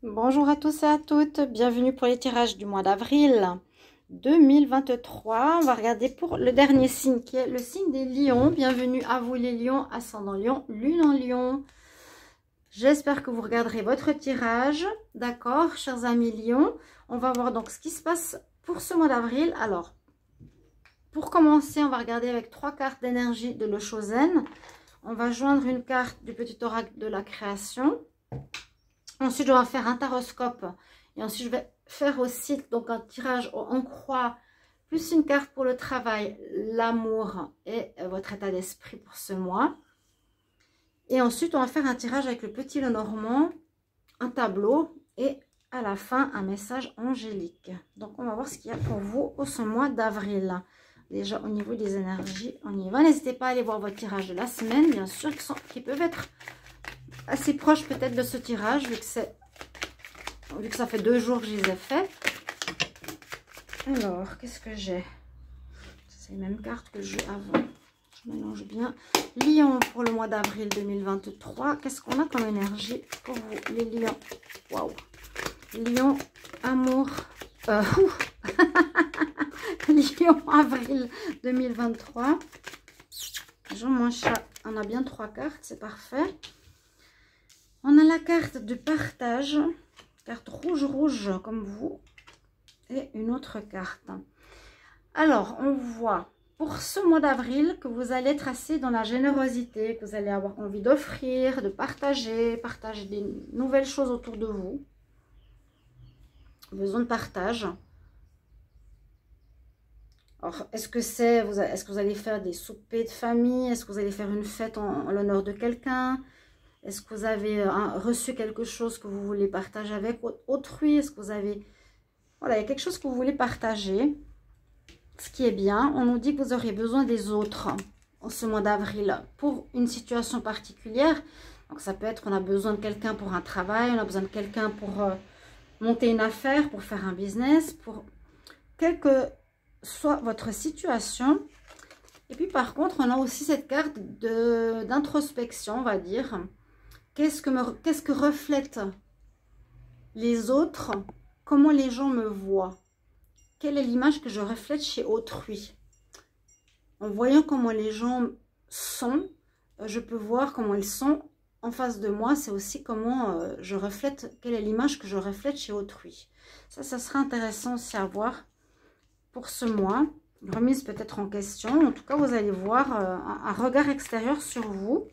Bonjour à tous et à toutes, bienvenue pour les tirages du mois d'avril 2023. On va regarder pour le dernier signe qui est le signe des lions. Bienvenue à vous les lions, ascendant lion, lune en lion. J'espère que vous regarderez votre tirage, d'accord, chers amis lions. On va voir donc ce qui se passe pour ce mois d'avril. Alors, pour commencer, on va regarder avec 3 cartes d'énergie de l'Oshozen. On va joindre une carte du petit oracle de la création. Ensuite, je vais faire un taroscope. Et ensuite, je vais faire aussi donc un tirage en croix, plus une carte pour le travail, l'amour et votre état d'esprit pour ce mois. Et ensuite, on va faire un tirage avec le petit Lenormand, un tableau et à la fin, un message angélique. Donc, on va voir ce qu'il y a pour vous au ce mois d'avril. Déjà, au niveau des énergies, on y va. N'hésitez pas à aller voir votre tirage de la semaine, bien sûr, qui peuvent être assez proche peut-être de ce tirage vu que ça fait 2 jours que je les ai fait. Alors qu'est-ce que j'ai? C'est les mêmes cartes que j'ai avant, je mélange bien. Lion pour le mois d'avril 2023, qu'est-ce qu'on a comme énergie pour vous les lions? Waouh, lion, amour, lion avril 2023. Jean mon chat, on a bien 3 cartes, c'est parfait. On a la carte de partage, carte rouge comme vous, et une autre carte. Alors, on voit pour ce mois d'avril que vous allez être assez dans la générosité, que vous allez avoir envie d'offrir, de partager des nouvelles choses autour de vous. Besoin de partage. Alors, est-ce que vous allez faire des soupers de famille? Est-ce que vous allez faire une fête en l'honneur de quelqu'un? Est-ce que vous avez reçu quelque chose que vous voulez partager avec autrui? Est-ce que vous avez... Voilà, il y a quelque chose que vous voulez partager. Ce qui est bien, on nous dit que vous aurez besoin des autres en ce mois d'avril pour une situation particulière. Donc ça peut être qu'on a besoin de quelqu'un pour un travail, on a besoin de quelqu'un pour monter une affaire, pour faire un business, pour quelle que soit votre situation. Et puis par contre, on a aussi cette carte d'introspection, on va dire. Qu'est-ce que reflètent les autres? Comment les gens me voient? Quelle est l'image que je reflète chez autrui? En voyant comment les gens sont, je peux voir comment ils sont en face de moi. C'est aussi comment je reflète, quelle est l'image que je reflète chez autrui. Ça sera intéressant aussi à voir pour ce mois. Une remise peut-être en question. En tout cas, vous allez voir un regard extérieur sur vous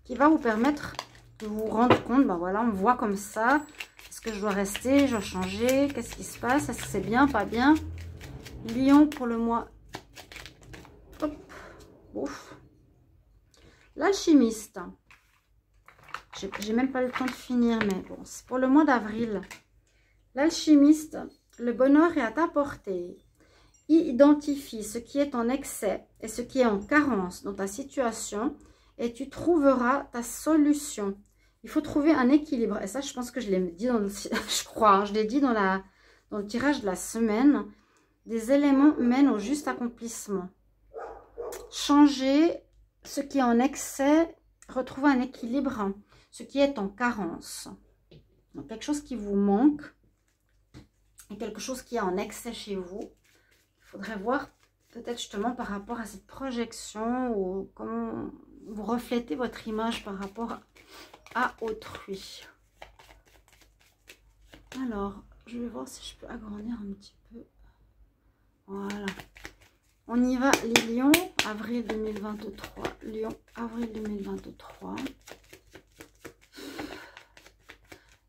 qui va vous permettre de vous rendre compte, ben voilà, on me voit comme ça. Est-ce que je dois rester? Je dois changer? Qu'est-ce qui se passe? Est-ce que c'est bien? Pas bien? Lion pour le mois. Hop. Ouf. L'alchimiste. J'ai même pas le temps de finir, mais bon, c'est pour le mois d'avril. L'alchimiste, le bonheur est à ta portée. Identifie ce qui est en excès et ce qui est en carence dans ta situation et tu trouveras ta solution. Il faut trouver un équilibre. Et ça, je pense que je l'ai dit dans le... Je crois, hein, je l'ai dit dans le tirage de la semaine. Des éléments mènent au juste accomplissement. Changer ce qui est en excès, retrouver un équilibre, ce qui est en carence. Donc, quelque chose qui vous manque et quelque chose qui est en excès chez vous. Il faudrait voir peut-être justement par rapport à cette projection ou comment vous reflétez votre image par rapport à autrui. Alors, je vais voir si je peux agrandir un petit peu. Voilà. On y va, les lions, avril 2023. Lion, avril 2023.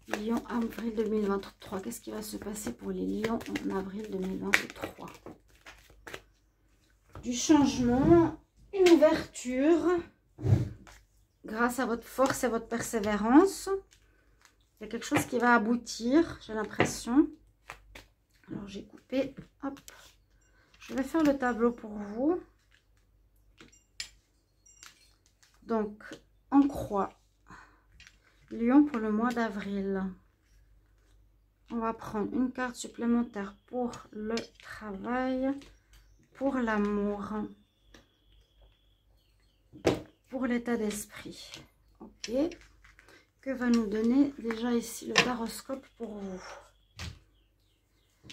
Lion, avril 2023. Qu'est-ce qui va se passer pour les lions en avril 2023? Du changement, une ouverture. Grâce à votre force et votre persévérance. Il y a quelque chose qui va aboutir, j'ai l'impression. Alors, j'ai coupé. Hop. Je vais faire le tableau pour vous. Donc, en croix. Lion pour le mois d'avril. On va prendre une carte supplémentaire pour le travail, pour l'amour, pour l'état d'esprit. Ok. Que va nous donner déjà ici le taroscope pour vous?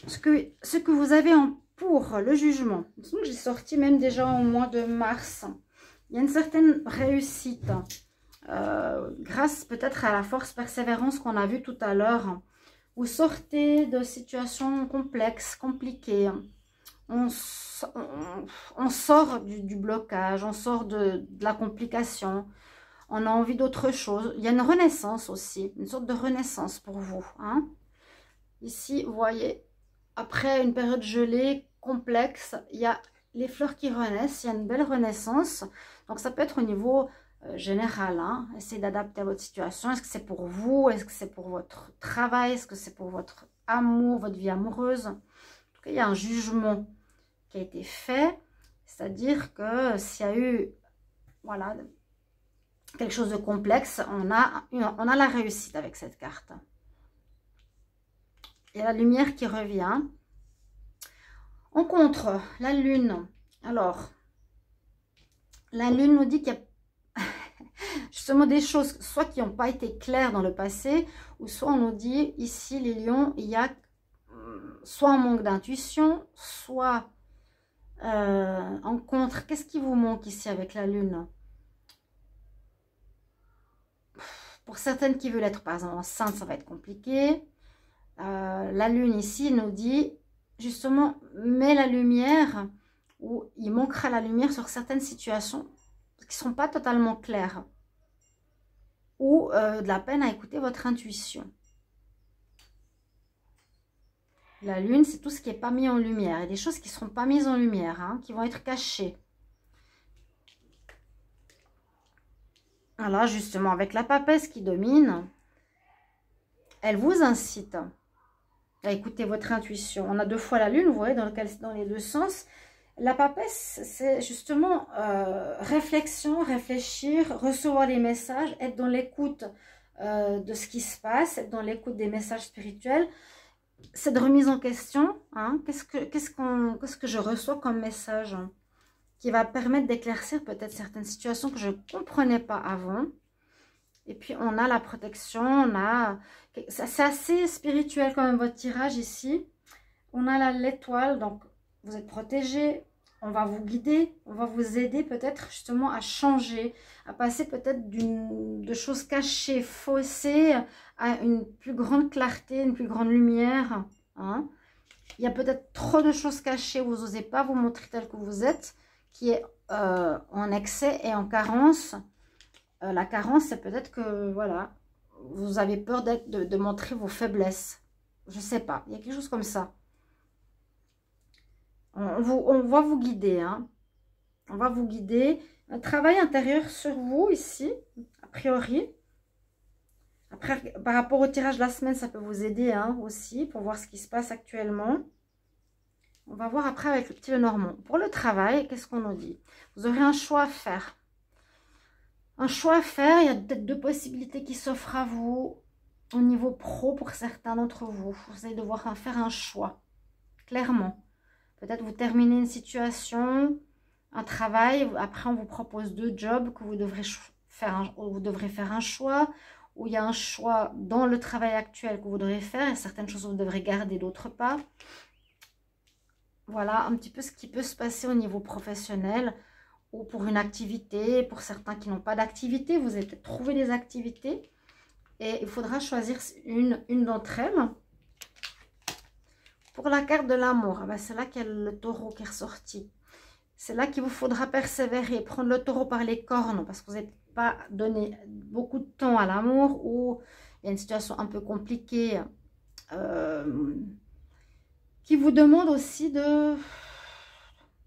Ce que vous avez pour le jugement. J'ai sorti même déjà au mois de mars. Il y a une certaine réussite. Grâce peut-être à la force persévérance qu'on a vue tout à l'heure. Vous sortez de situations complexes, compliquées. On sort du blocage, on sort de la complication. On a envie d'autre chose. Il y a une renaissance aussi, une sorte de renaissance pour vous. Hein. Ici, vous voyez, après une période gelée, complexe, il y a les fleurs qui renaissent, il y a une belle renaissance. Donc ça peut être au niveau général. Hein. Essayez d'adapter à votre situation. Est-ce que c'est pour vous? Est-ce que c'est pour votre travail? Est-ce que c'est pour votre amour, votre vie amoureuse? En tout cas, il y a un jugement qui a été fait. C'est-à-dire que s'il y a eu... Voilà... quelque chose de complexe, on a la réussite avec cette carte. Il y a la lumière qui revient. En contre, la lune. Alors, la lune nous dit qu'il y a justement des choses, soit qui n'ont pas été claires dans le passé, ou soit on nous dit, ici les lions, il y a soit un manque d'intuition, soit en contre. Qu'est-ce qui vous manque ici avec la lune? Pour certaines qui veulent être par exemple enceintes, ça va être compliqué. La lune ici nous dit justement, mets la lumière, ou il manquera la lumière sur certaines situations qui ne sont pas totalement claires. Ou de la peine à écouter votre intuition. La lune, c'est tout ce qui n'est pas mis en lumière. Il y a des choses qui ne seront pas mises en lumière, hein, qui vont être cachées. Voilà, justement, avec la papesse qui domine, elle vous incite à écouter votre intuition. On a deux fois la lune, vous voyez, dans les deux sens. La papesse, c'est justement réflexion, réfléchir, recevoir les messages, être dans l'écoute de ce qui se passe, être dans l'écoute des messages spirituels. Cette remise en question, hein, qu'est-ce que je reçois comme message, hein, qui va permettre d'éclaircir peut-être certaines situations que je ne comprenais pas avant. Et puis, on a la protection, c'est assez spirituel quand même votre tirage ici. On a l'étoile, donc vous êtes protégé, on va vous guider, on va vous aider peut-être justement à changer, à passer peut-être de choses cachées, faussées, à une plus grande clarté, une plus grande lumière. Hein. Il y a peut-être trop de choses cachées, vous n'osez pas vous montrer tel que vous êtes, qui est en excès et en carence. La carence, c'est peut-être que, voilà, vous avez peur de montrer vos faiblesses. Je ne sais pas, il y a quelque chose comme ça. On va vous guider, hein. On va vous guider. Un travail intérieur sur vous, ici, a priori. Après, par rapport au tirage de la semaine, ça peut vous aider, hein, aussi, pour voir ce qui se passe actuellement. On va voir après avec le petit Lenormand. Pour le travail, qu'est-ce qu'on nous dit? Vous aurez un choix à faire. Un choix à faire, il y a peut-être deux possibilités qui s'offrent à vous au niveau pro pour certains d'entre vous. Vous allez devoir faire un choix, clairement. Peut-être vous terminez une situation, un travail, après on vous propose deux jobs que vous devrez faire un choix, ou il y a un choix dans le travail actuel que vous devrez faire, et certaines choses vous devrez garder, d'autres pas. Voilà un petit peu ce qui peut se passer au niveau professionnel, ou pour une activité, pour certains qui n'ont pas d'activité, vous allez peut-être trouver des activités, et il faudra choisir une d'entre elles. Pour la carte de l'amour, ben c'est là qu'il y a le taureau qui est ressorti. C'est là qu'il vous faudra persévérer, prendre le taureau par les cornes, parce que vous n'êtes pas donné beaucoup de temps à l'amour, ou il y a une situation un peu compliquée, qui vous demande aussi de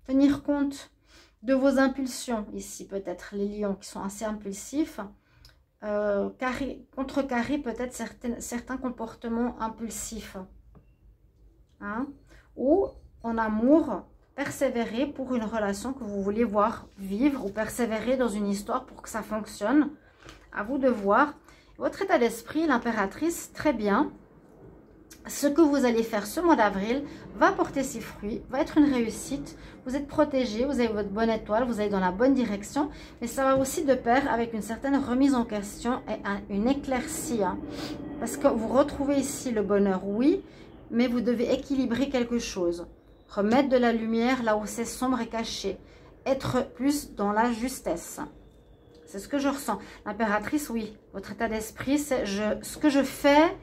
tenir compte de vos impulsions. Ici, peut-être les lions qui sont assez impulsifs, contrecarrer peut-être certains comportements impulsifs. Hein? Ou en amour, persévérer pour une relation que vous voulez voir vivre, ou persévérer dans une histoire pour que ça fonctionne. À vous de voir. Votre état d'esprit, l'impératrice, très bien. ce que vous allez faire ce mois d'avril va porter ses fruits, va être une réussite. Vous êtes protégé, vous avez votre bonne étoile, vous allez dans la bonne direction. Mais ça va aussi de pair avec une certaine remise en question et une éclaircie. Hein. Parce que vous retrouvez ici le bonheur, oui, mais vous devez équilibrer quelque chose. Remettre de la lumière là où c'est sombre et caché. Être plus dans la justesse. C'est ce que je ressens. L'impératrice, oui. Votre état d'esprit, c'est ce que je fais...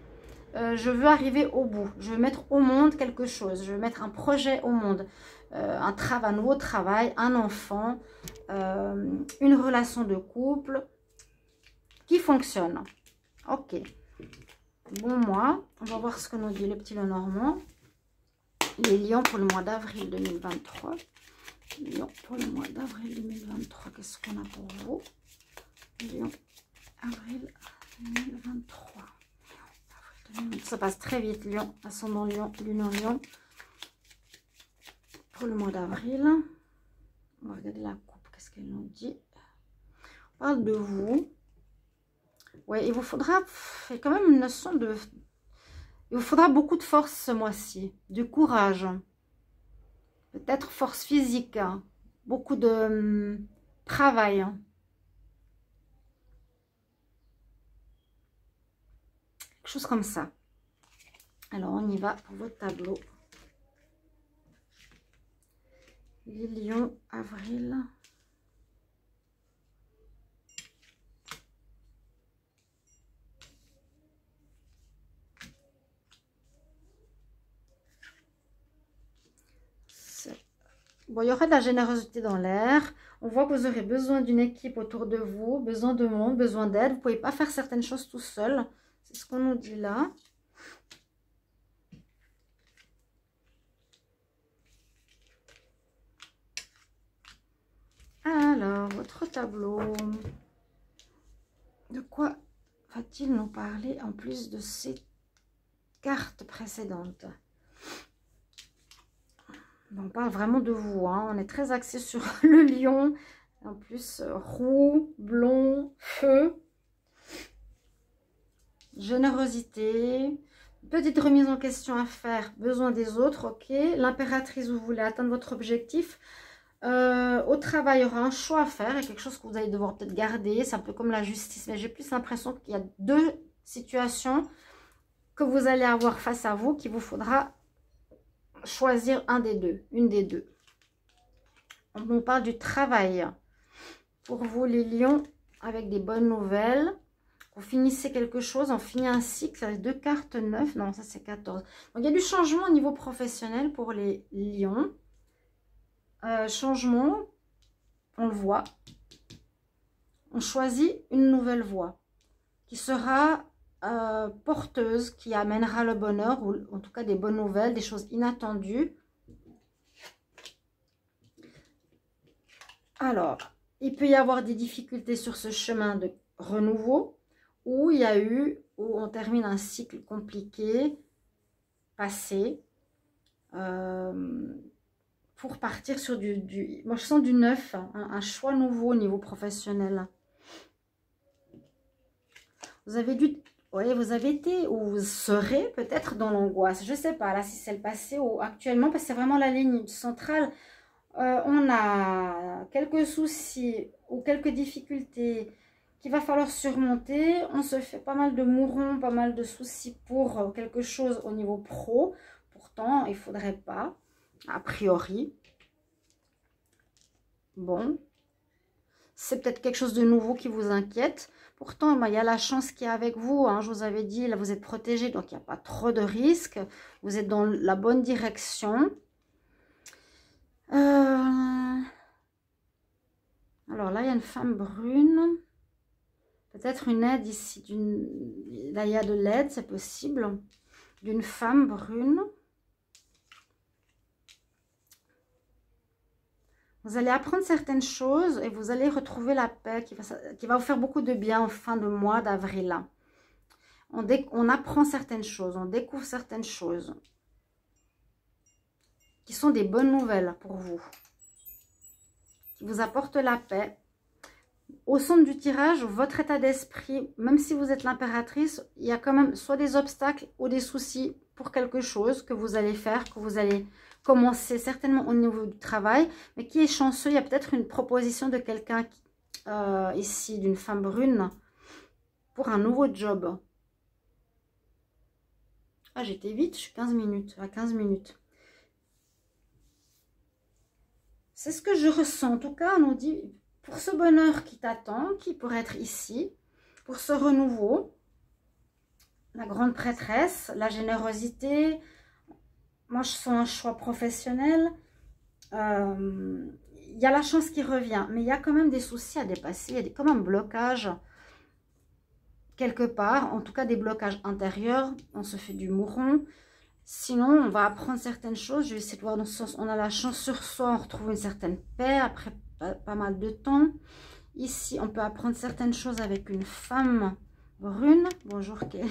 je veux arriver au bout, je veux mettre au monde quelque chose, je veux mettre un projet au monde, un nouveau travail, un enfant, une relation de couple qui fonctionne. Ok, bon mois, on va voir ce que nous dit le petit Lenormand. Les lions pour le mois d'avril 2023. Lions pour le mois d'avril 2023, qu'est-ce qu'on a pour vous? Lion, avril 2023. Ça passe très vite, Lion, ascendant Lion, lune en Lion. Pour le mois d'avril, on va regarder la coupe, qu'est-ce qu'elle nous dit. On parle de vous. Ouais, il vous faudra, il y a quand même une notion de... Il vous faudra beaucoup de force ce mois-ci, du courage. Peut-être force physique, hein. Beaucoup de travail. Hein. Chose comme ça. Alors, on y va pour votre tableau. Les lions, avril. Bon, il y aura de la générosité dans l'air. On voit que vous aurez besoin d'une équipe autour de vous, besoin de monde, besoin d'aide. Vous ne pouvez pas faire certaines choses tout seul. C'est ce qu'on nous dit là. Alors, votre tableau. De quoi va-t-il nous parler en plus de ces cartes précédentes? On parle vraiment de vous. Hein. On est très axé sur le lion. En plus, roux, blond, feu. Générosité, petite remise en question à faire, besoin des autres, ok. L'impératrice, vous voulez atteindre votre objectif. Au travail, il y aura un choix à faire, il y a quelque chose que vous allez devoir peut-être garder, c'est un peu comme la justice, mais j'ai plus l'impression qu'il y a deux situations que vous allez avoir face à vous, qu'il vous faudra choisir un des deux, une des deux. On parle du travail. Pour vous les lions, avec des bonnes nouvelles. Vous finissez quelque chose, on finit un cycle avec 2 cartes 9, non ça c'est 14. Donc il y a du changement au niveau professionnel pour les lions. Changement, on le voit. On choisit une nouvelle voie qui sera porteuse, qui amènera le bonheur ou en tout cas des bonnes nouvelles, des choses inattendues. Alors, il peut y avoir des difficultés sur ce chemin de renouveau. Où on termine un cycle compliqué, passé, pour partir sur moi je sens du neuf, hein, un choix nouveau au niveau professionnel. Vous avez vous avez été ou vous serez peut-être dans l'angoisse, je ne sais pas là si c'est le passé ou actuellement, parce que c'est vraiment la ligne centrale. On a quelques soucis ou quelques difficultés qu'il va falloir surmonter. On se fait pas mal de mourons, pas mal de soucis pour quelque chose au niveau pro. Pourtant, il ne faudrait pas, a priori. Bon, c'est peut-être quelque chose de nouveau qui vous inquiète. Pourtant, bah, il y a la chance qui est avec vous. Hein. Je vous avais dit, là, vous êtes protégé, donc il n'y a pas trop de risques. Vous êtes dans la bonne direction. Alors là, il y a une femme brune. Peut-être une aide ici. Là, il y a de l'aide, c'est possible. D'une femme brune. Vous allez apprendre certaines choses et vous allez retrouver la paix qui va vous faire beaucoup de bien en fin de mois d'avril. On apprend certaines choses, on découvre certaines choses qui sont des bonnes nouvelles pour vous, qui vous apportent la paix. Au centre du tirage, votre état d'esprit, même si vous êtes l'impératrice, il y a quand même soit des obstacles ou des soucis pour quelque chose que vous allez faire, que vous allez commencer certainement au niveau du travail, mais qui est chanceux. Il y a peut-être une proposition de quelqu'un ici, d'une femme brune, pour un nouveau job. Ah, j'étais vite, je suis 15 minutes, à 15 minutes. C'est ce que je ressens. En tout cas, on nous dit, pour ce bonheur qui t'attend, qui pourrait être ici, pour ce renouveau, la grande prêtresse, la générosité, moi je sens un choix professionnel, il y a la chance qui revient, mais il y a quand même des soucis à dépasser, il y a comme un blocage quelque part, en tout cas des blocages intérieurs, on se fait du mouron. Sinon, on va apprendre certaines choses. Je vais essayer de voir dans ce sens. On a la chance sur soi, on retrouve une certaine paix après pas mal de temps. Ici, on peut apprendre certaines choses avec une femme brune. Bonjour, Kelly.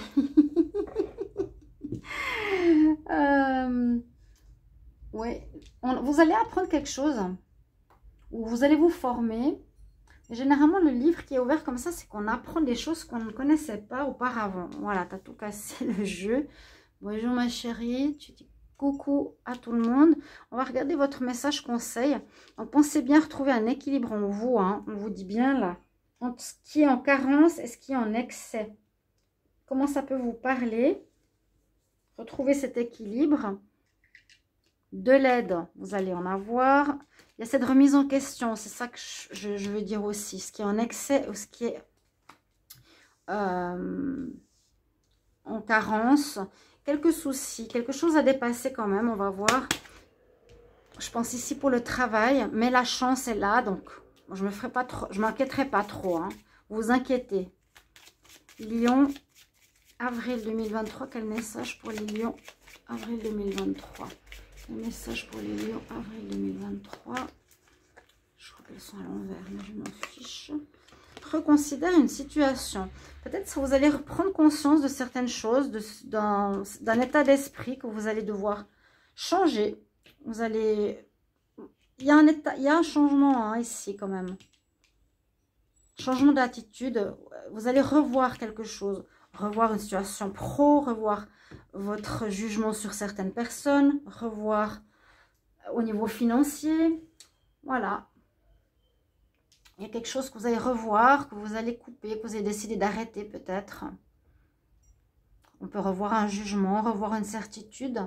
Ouais, vous allez apprendre quelque chose ou vous allez vous former. Et généralement, le livre qui est ouvert comme ça, c'est qu'on apprend des choses qu'on ne connaissait pas auparavant. Voilà, tu as tout cassé le jeu. Bonjour ma chérie, tu dis coucou à tout le monde. On va regarder votre message conseil. Donc, pensez bien retrouver un équilibre en vous. Hein. On vous dit bien là, entre ce qui est en carence et ce qui est en excès. Comment ça peut vous parler? Retrouver cet équilibre. De l'aide, vous allez en avoir. Il y a cette remise en question, c'est ça que je veux dire aussi. Ce qui est en excès ou ce qui est en carence. Quelques soucis, quelque chose à dépasser quand même, on va voir. Je pense ici pour le travail, mais la chance est là, donc je me ferai pas trop, je m'inquiéterai pas trop. Hein. Vous inquiétez. Lion, avril 2023, quel message pour les lions? Avril 2023. Quel message pour les lions, avril 2023. Je crois qu'elles sont à l'envers, mais je m'en fiche. Reconsidère une situation. Peut-être que vous allez reprendre conscience de certaines choses, d'un état d'esprit que vous allez devoir changer. Vous allez... Il y a un changement hein, ici quand même. Changement d'attitude. Vous allez revoir quelque chose. Revoir une situation pro, revoir votre jugement sur certaines personnes, revoir au niveau financier. Voilà. Il y a quelque chose que vous allez revoir, que vous allez couper, que vous allez décider d'arrêter peut-être. On peut revoir un jugement, revoir une certitude.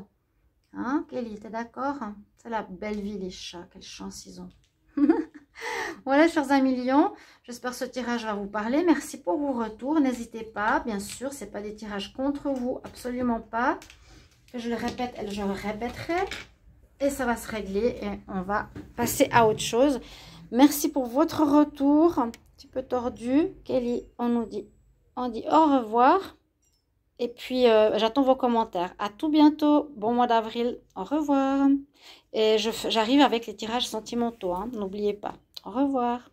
Hein, Kelly, t'es d'accord? C'est la belle vie les chats, quelle chance ils ont. Voilà, chers amis lions, j'espère que ce tirage va vous parler. Merci pour vos retours. N'hésitez pas, bien sûr, ce n'est pas des tirages contre vous, absolument pas. Je le répète, je le répéterai. Et ça va se régler et on va passer à autre chose. Merci pour votre retour. Un petit peu tordu. Kelly, on dit au revoir. Et puis, j'attends vos commentaires. À tout bientôt. Bon mois d'avril. Au revoir. Et j'arrive avec les tirages sentimentaux. Hein, n'oubliez pas. Au revoir.